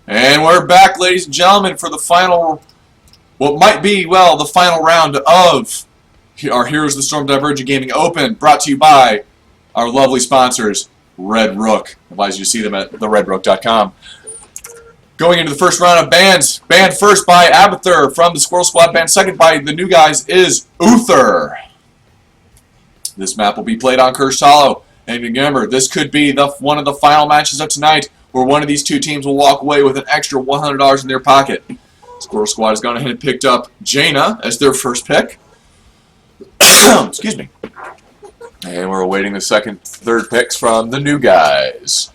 And we're back, ladies and gentlemen, for the final, what might be, well, the final round of our Heroes of the Storm Divergent Gaming Open, brought to you by our lovely sponsors, Red Rook. I advise you to see them at theredrook.com. Going into the first round of bands, banned first by Abathur from the Squirtle Squad, banned second by the new guys is Uther. This map will be played on Cursed Hollow. And remember, this could be one of the final matches of tonight, where one of these two teams will walk away with an extra $100 in their pocket. Squirtle Squad has gone ahead and picked up Jaina as their first pick. Excuse me. And we're awaiting the third picks from the new guys.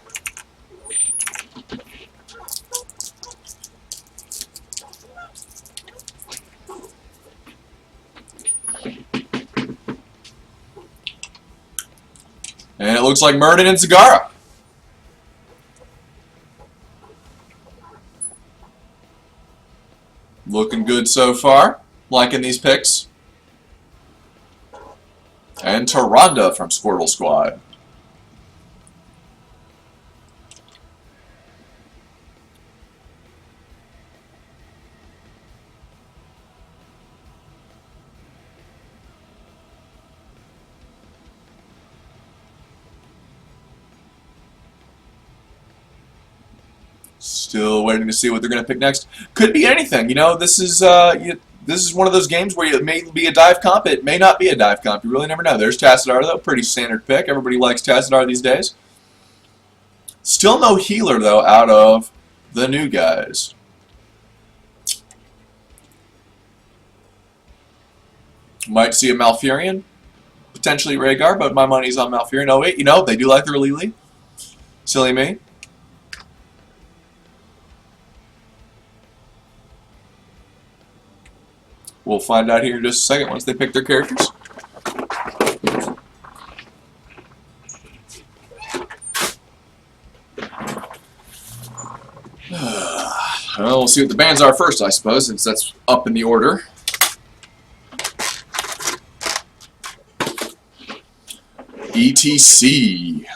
And it looks like Murden and Zagara. Looking good so far. Liking these picks. And Taronda from Squrtle Squad. Still waiting to see what they're going to pick next. Could be anything. You know, this is one of those games where it may be a dive comp. It may not be a dive comp. You really never know. There's Tassadar, though. Pretty standard pick. Everybody likes Tassadar these days. Still no healer, though, out of the new guys. Might see a Malfurion. Potentially Rhaegar, but my money's on Malfurion. Oh, wait. You know, they do like their Lily. Silly me. We'll find out here in just a second once they pick their characters. Well, we'll see what the bands are first, I suppose, since that's up in the order. ETC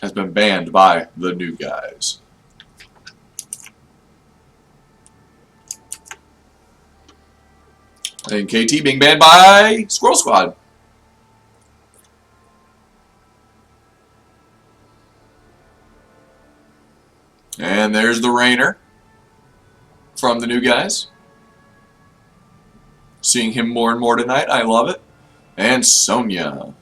has been banned by the new guys. And KT being banned by Squrtle Squad. And there's the Rainer from the new guys. Seeing him more and more tonight. I love it. And Sonya.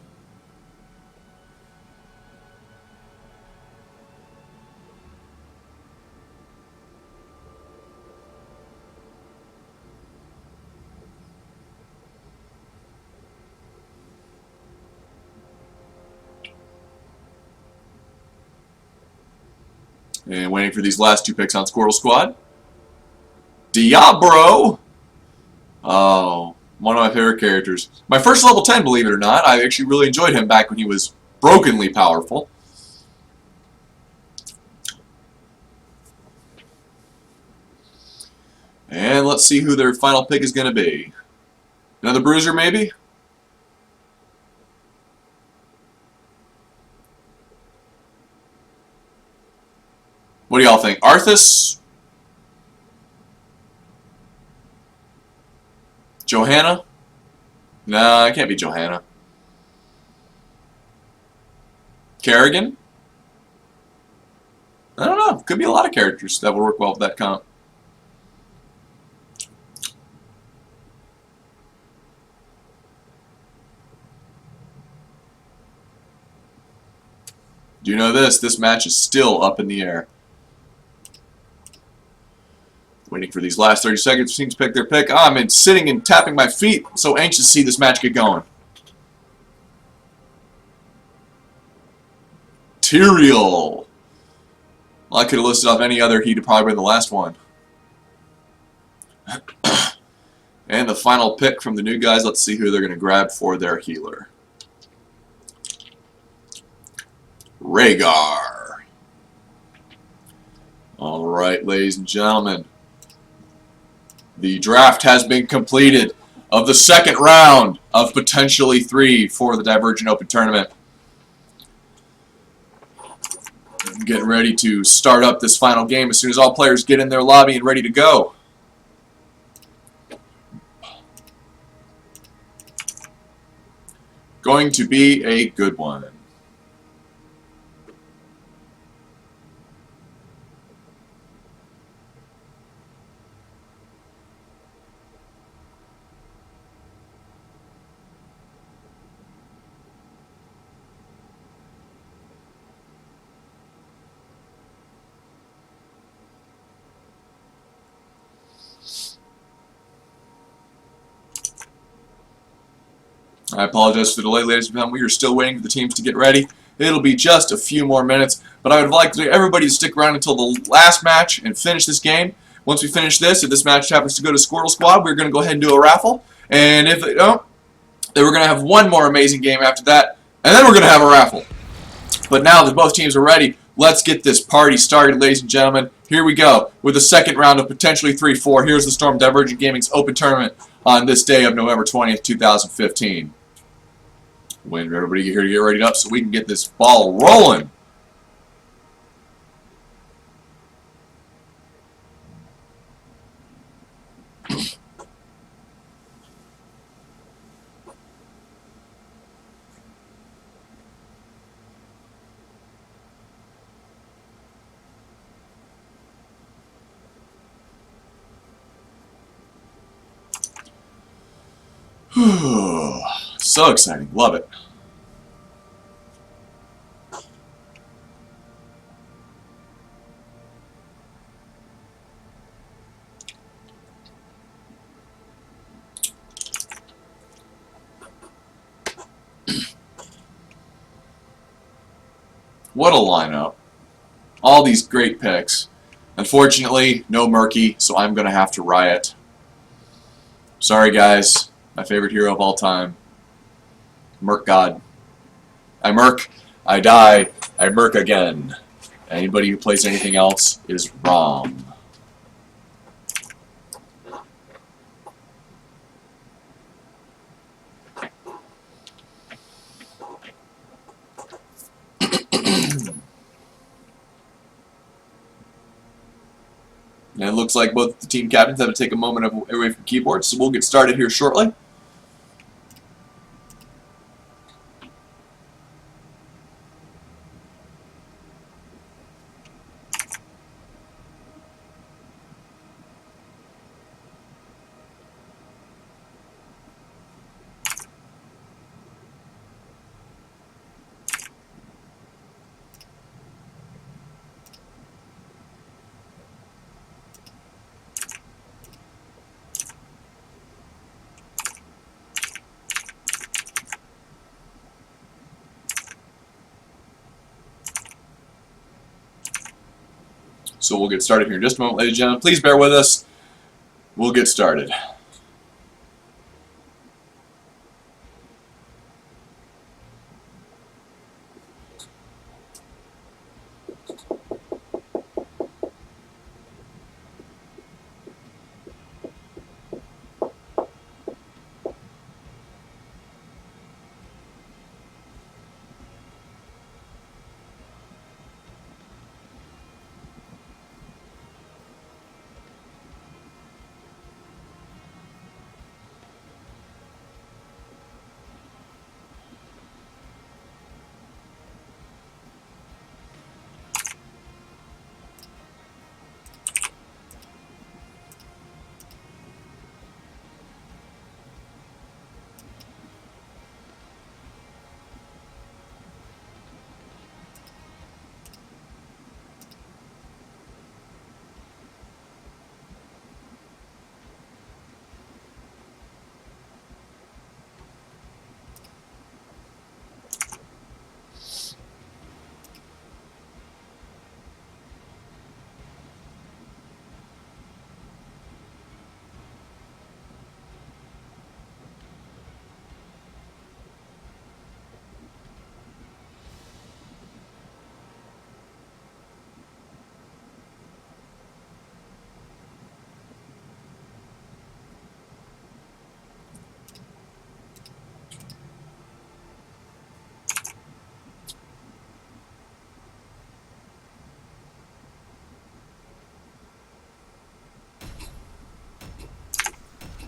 And waiting for these last two picks on Squrtle Squad. Diablo! Oh, one of my favorite characters. My first level 10, believe it or not. I actually really enjoyed him back when he was brokenly powerful. And let's see who their final pick is going to be. Another bruiser, maybe? What do y'all think? Arthas? Johanna? Nah, it can't be Johanna. Kerrigan? I don't know. Could be a lot of characters that would work well with that comp. Do you know this? This match is still up in the air. Waiting for these last 30 seconds. Teams pick their pick. I'm sitting and tapping my feet. I'm so anxious to see this match get going. Tyrael. Well, I could have listed off any other. He'd probably been the last one. And the final pick from the new guys. Let's see who they're going to grab for their healer. Rhaegar. All right, ladies and gentlemen. The draft has been completed of the second round of potentially 3 for the Divergent Open Tournament. I'm getting ready to start up this final game as soon as all players get in their lobby and ready to go. Going to be a good one. I apologize for the delay, ladies and gentlemen. We are still waiting for the teams to get ready. It'll be just a few more minutes, but I would like everybody to stick around until the last match and finish this game. Once we finish this, if this match happens to go to Squrtle Squad, we're going to go ahead and do a raffle. And if they don't, then we're going to have one more amazing game after that, and then we're going to have a raffle. But now that both teams are ready, let's get this party started, ladies and gentlemen. Here we go with the second round of potentially 3-4. Here's the Storm Divergent Gaming's Open Tournament on this day of November 20th, 2015. Waiting for everybody here to get ready up so we can get this ball rolling. So exciting. Love it. What a lineup. All these great picks. Unfortunately, no Murky, so I'm going to have to riot. Sorry, guys. My favorite hero of all time. Murk God. I murk, I die, I murk again. Anybody who plays anything else is wrong. And it looks like both the team captains have to take a moment away from keyboards, so we'll get started here shortly. So we'll get started here in just a moment, ladies and gentlemen. Please bear with us. We'll get started.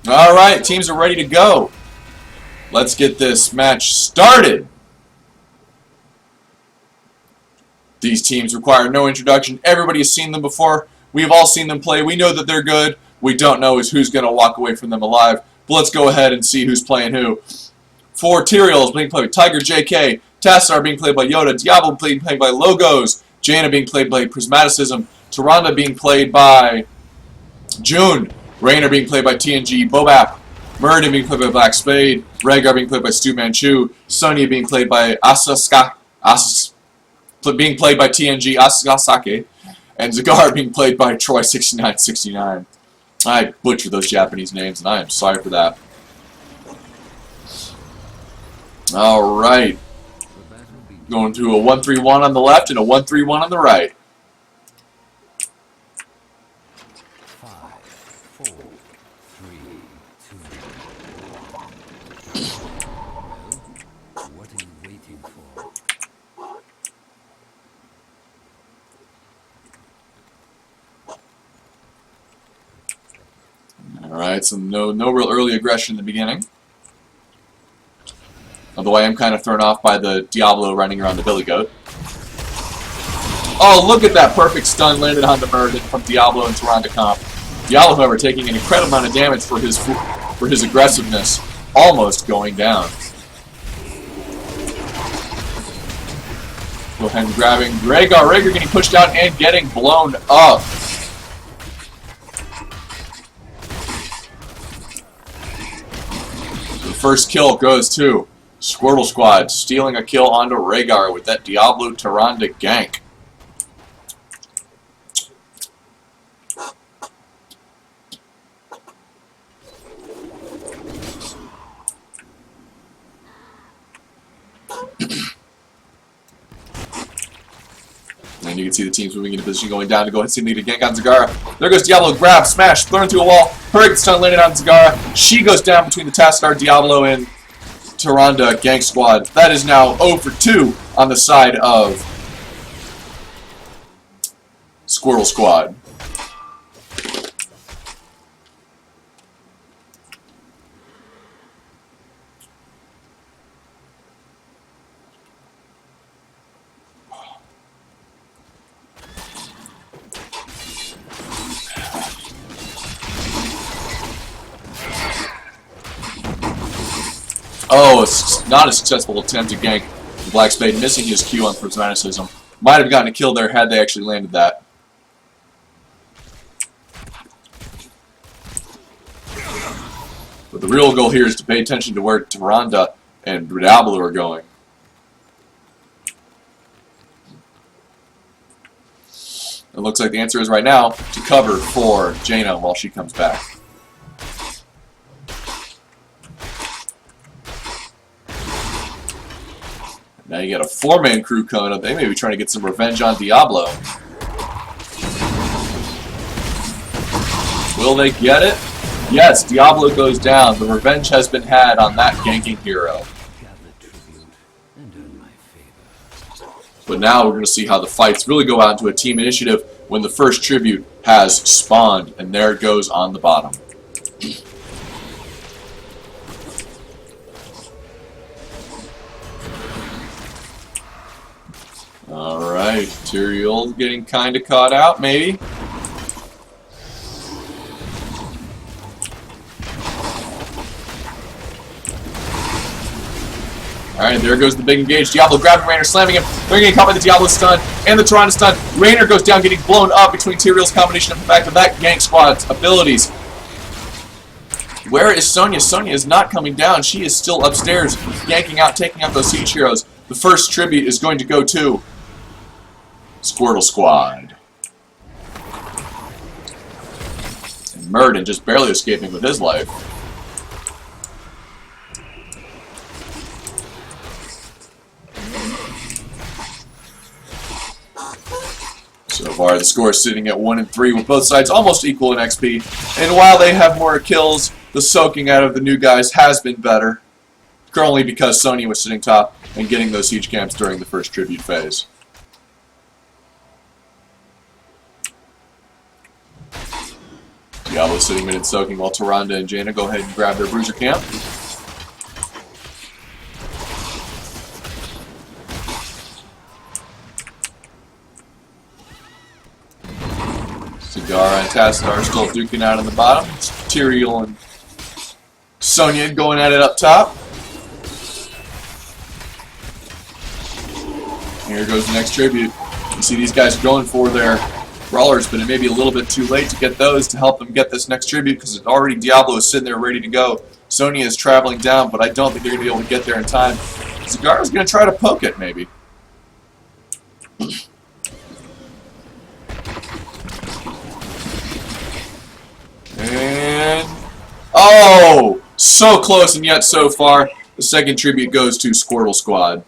Alright, teams are ready to go. Let's get this match started. These teams require no introduction. Everybody has seen them before. We've all seen them play. We know that they're good. We don't know is who's going to walk away from them alive. But let's go ahead and see who's playing who. For Tyrael being played by Tiger JK. Tassar being played by Yoda. Diablo being played by Logos. Jaina being played by Prismaticism. Tyrande being played by June. Raynor being played by TNG. Bobap. Muradin being played by Black Spade. Rhaegar being played by Stu Manchu. Sonya being played by being played by TNG Asasake, and Zagar being played by Troy6969. I butchered those Japanese names, and I am sorry for that. Alright. Going to a 1-3-1 on the left and a 1-3-1 on the right. 5, 4, 3, 2. Well, what are you waiting for? Alright, so no real early aggression in the beginning. Although I am kind of thrown off by the Diablo running around the billy goat. Oh, look at that perfect stun landed on the Muradin from Diablo and Tyrande comp. Diablo, however, taking an incredible amount of damage for his aggressiveness, almost going down. Go ahead and grabbing Rhaegar. Rhaegar getting pushed out and getting blown up. The first kill goes to Squrtle Squad, stealing a kill onto Rhaegar with that Diablo Tyrande gank. And you can see the teams moving into position, going down to go ahead and see the gank on Zagara. There goes Diablo, grab, smash, thrown through a wall. Hurricane stun landed on Zagara. She goes down between the Tassadar, Diablo, and Tyrande gank squad. That is now 0 for 2 on the side of Squrtle Squad. Oh, it's not a successful attempt to gank the Black Spade, missing his Q on Prismaticism. Might have gotten a kill there had they actually landed that. But the real goal here is to pay attention to where Tyrande and Diablo are going. It looks like the answer is right now to cover for Jaina while she comes back. Now you got a 4-man crew coming up. They may be trying to get some revenge on Diablo. Will they get it? Yes, Diablo goes down. The revenge has been had on that ganking hero. But now we're going to see how the fights really go out into a team initiative when the first tribute has spawned. And there it goes on the bottom. Alright, Tyrael getting kind of caught out, maybe. Alright, there goes the big engage. Diablo grabbing Raynor, slamming him. They're getting caught by the Diablo stun and the Tyrande stun. Raynor goes down, getting blown up between Tyrael's combination of the fact of that gank squad's abilities. Where is Sonya? Sonya is not coming down. She is still upstairs, yanking out, taking out those siege heroes. The first tribute is going to go to Squrtle Squad. And Muradin just barely escaping with his life. So far, the score is sitting at 1 and 3, with both sides almost equal in XP. And while they have more kills, the soaking out of the new guys has been better. Currently because Sonya was sitting top and getting those siege camps during the first tribute phase. Diablo sitting mid and soaking while Tyrande and Jaina go ahead and grab their bruiser camp. Cigar and Tassadar still duking out on the bottom. Tyrael and Sonya going at it up top. Here goes the next tribute. You see these guys are going for their brawlers, but it may be a little bit too late to get those to help them get this next tribute because already Diablo is sitting there ready to go. Sonya is traveling down, but I don't think they're going to be able to get there in time. Cigar is going to try to poke it, maybe. And... oh! So close and yet so far. The second tribute goes to Squrtle Squad.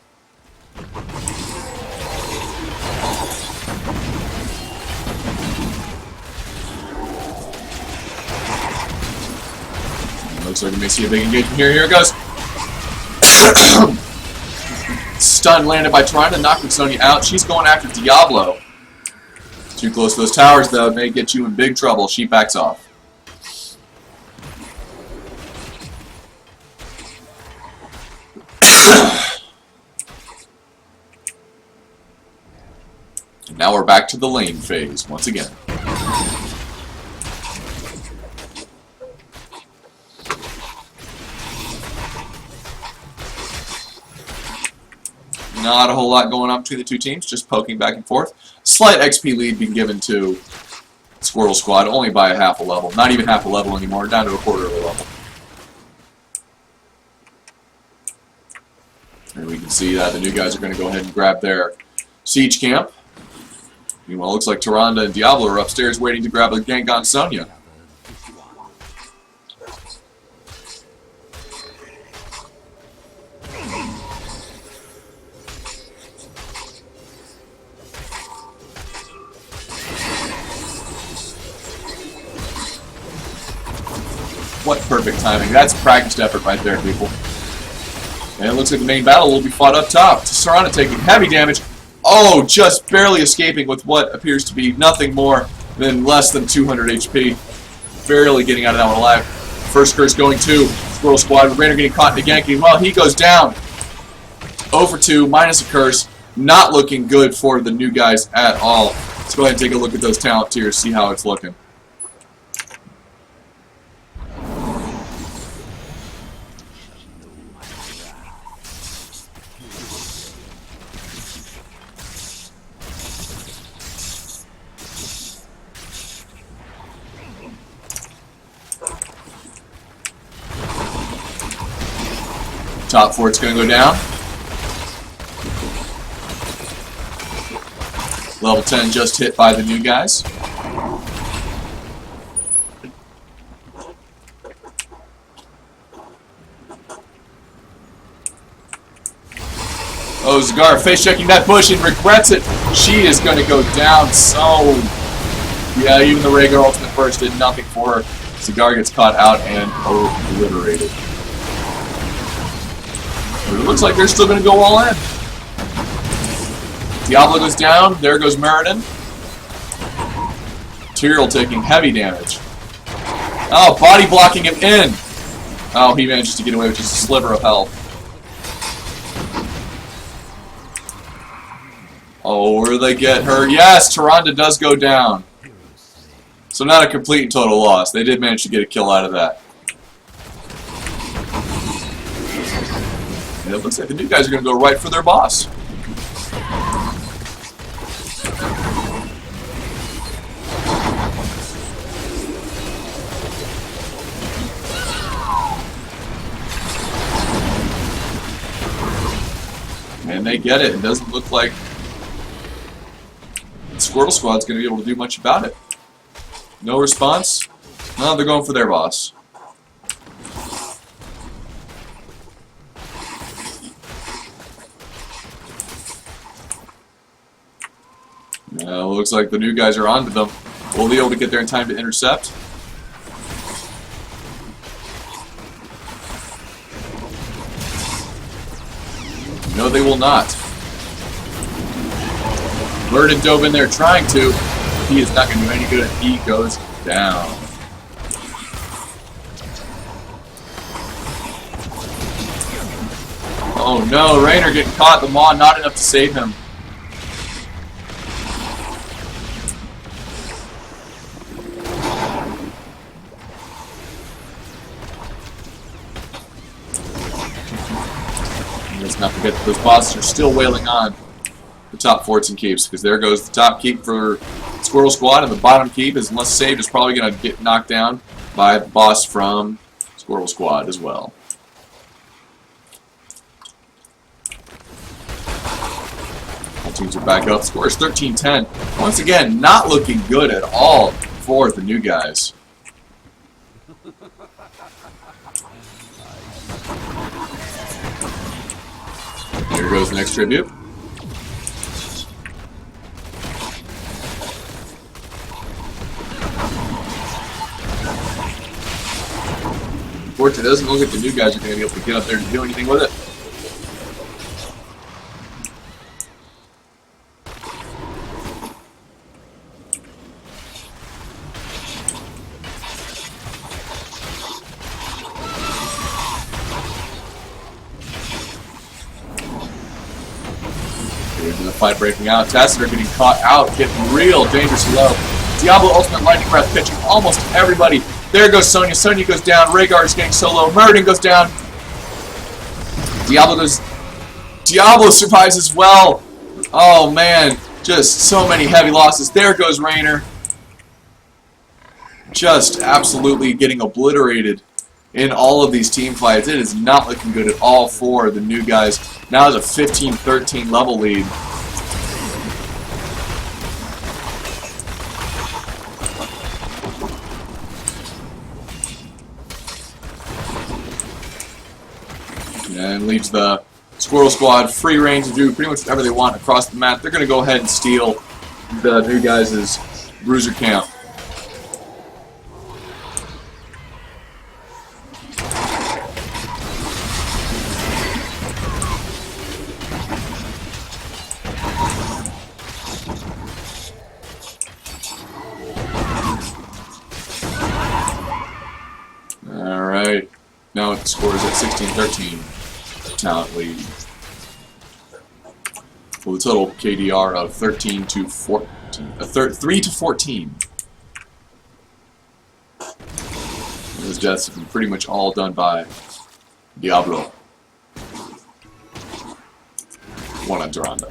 Looks like we may see a big engagement here. Here it goes. Stun landed by Tyrande, knocking Sonya out. She's going after Diablo. Too close to those towers, though. It may get you in big trouble. She backs off. And now we're back to the lane phase once again. Not a whole lot going on between the two teams, just poking back and forth. Slight XP lead being given to Squrtle Squad, only by a half a level. Not even half a level anymore, down to a quarter of a level. And we can see that the new guys are going to go ahead and grab their siege camp. Meanwhile, it looks like Tyrande and Diablo are upstairs waiting to grab a gank on Sonya. What perfect timing. That's practiced effort right there, people. And it looks like the main battle will be fought up top. Tyrande taking heavy damage. Oh, just barely escaping with what appears to be nothing more than less than 200 HP. Barely getting out of that one alive. First curse going to Squrtle Squad. Rainer getting caught in the ganking. Well, he goes down. 0 for 2, minus a curse. Not looking good for the new guys at all. Let's go ahead and take a look at those talent tiers, see how it's looking. Top 4, it's going to go down. Level 10 just hit by the new guys. Oh, Zagar face checking that bush and regrets it. She is going to go down so... yeah, even the Rhaegar ultimate burst did nothing for her. Zagar gets caught out and obliterated. It looks like they're still going to go all in. Diablo goes down. There goes Meriden. Tyrael taking heavy damage. Oh, body blocking him in. Oh, he manages to get away with just a sliver of health. Oh, where do they get her? Yes, Tyrande does go down. So not a complete and total loss. They did manage to get a kill out of that. And it looks like the new guys are going to go right for their boss. And they get it. It doesn't look like Squrtle Squad's going to be able to do much about it. No response. No, they're going for their boss. Looks like the new guys are onto them. Will they be able to get there in time to intercept? No, they will not. Meriden dove in there trying to. He is not going to do any good. He goes down. Oh no, Rainer getting caught. The Maw not enough to save him. Let's not forget that those bosses are still wailing on the top forts and keeps, because there goes the top keep for Squirtle Squad, and the bottom keep, is unless saved, is probably going to get knocked down by the boss from Squirtle Squad as well. All teams are back up. Score is 13-10. Once again, not looking good at all for the new guys. Here goes the next tribute. Unfortunately, it doesn't look like the new guys are going to be able to get up there and do anything with it. Here's the fight breaking out. Tassiter getting caught out, getting real dangerously low. Diablo Ultimate Lightning Breath pitching almost everybody. There goes Sonya. Sonya goes down. Rhaegar is getting so low. Murden goes down. Diablo survives as well. Oh man, just so many heavy losses. There goes Rainer. Just absolutely getting obliterated in all of these team fights. It is not looking good at all for the new guys. Now there's a 15-13 level lead. And leaves the Squirtle Squad free reign to do pretty much whatever they want across the map. They're going to go ahead and steal the new guys' bruiser camp. Alright, now the score is at 16-13. Talent lead. With a total KDR of 13 to 14. 3 to 14. Those deaths have been pretty much all done by Diablo. One on Duranda.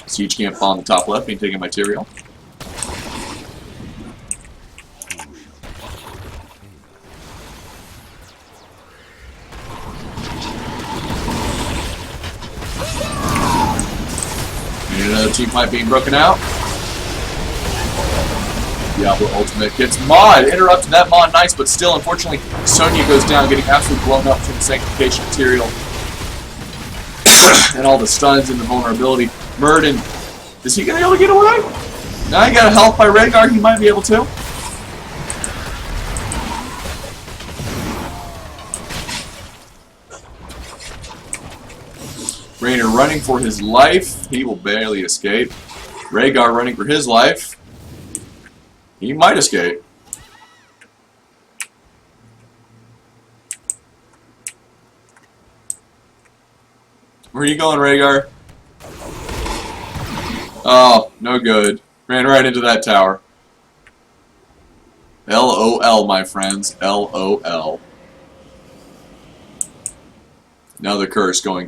Siege camp on the top left, being taken by Tyrael. And another team fight being broken out. Diablo Ultimate gets Mod. Interrupted that Mod nice, but still, unfortunately, Sonya goes down, getting absolutely blown up from the Sanctification material. And all the stuns and the vulnerability. Murden, is he going to be able to get away? Now he got help by Rhaegar, he might be able to. Rainer running for his life, he will barely escape. Rhaegar running for his life, he might escape. Where are you going, Rhaegar? Oh, no good. Ran right into that tower. LOL, my friends. LOL. Another curse going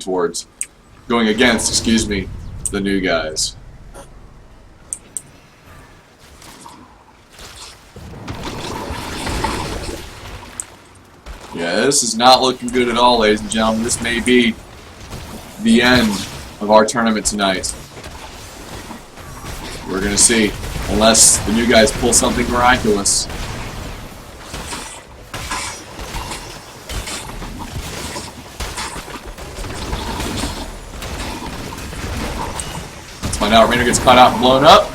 against, excuse me, the new guys. Yeah, this is not looking good at all, ladies and gentlemen. This may be the end of our tournament tonight. We're going to see, unless the new guys pull something miraculous. Let's find out. Rainer gets caught out and blown up.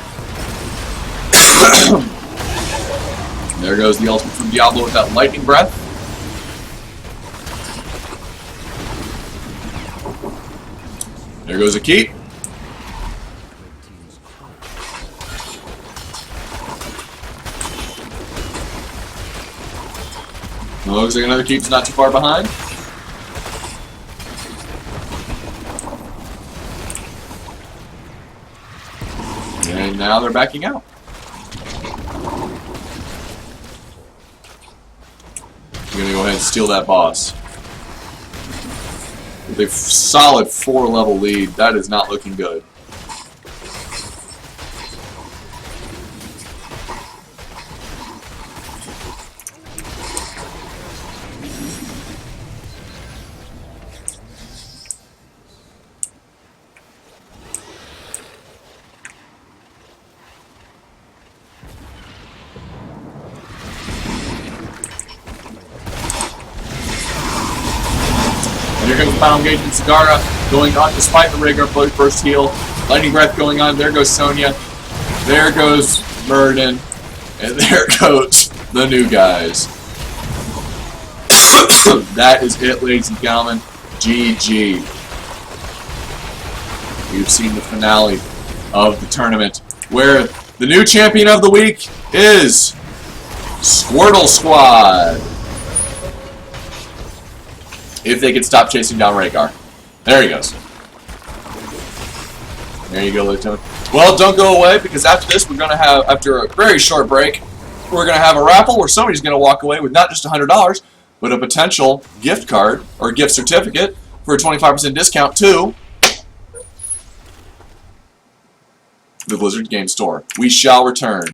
There goes the ultimate from Diablo with that lightning breath. There goes a keep. Looks like another keep's not too far behind. And now they're backing out. We're gonna go ahead and steal that boss. With a solid 4-level lead, that is not looking good. Here comes the final engagement. Sagara going on despite the Rhaegar first heal. Lightning Breath going on. There goes Sonya. There goes Murden. And there goes the new guys. That is it, ladies and gentlemen. GG. We've seen the finale of the tournament, where the new champion of the week is Squrtle Squad. If they could stop chasing down Rhaegar. There he goes. There you go, Lieutenant. Well, don't go away, because after this, we're going to have, after a very short break, we're going to have a raffle where somebody's going to walk away with not just $100, but a potential gift card, or gift certificate, for a 25% discount to the Blizzard Game Store. We shall return.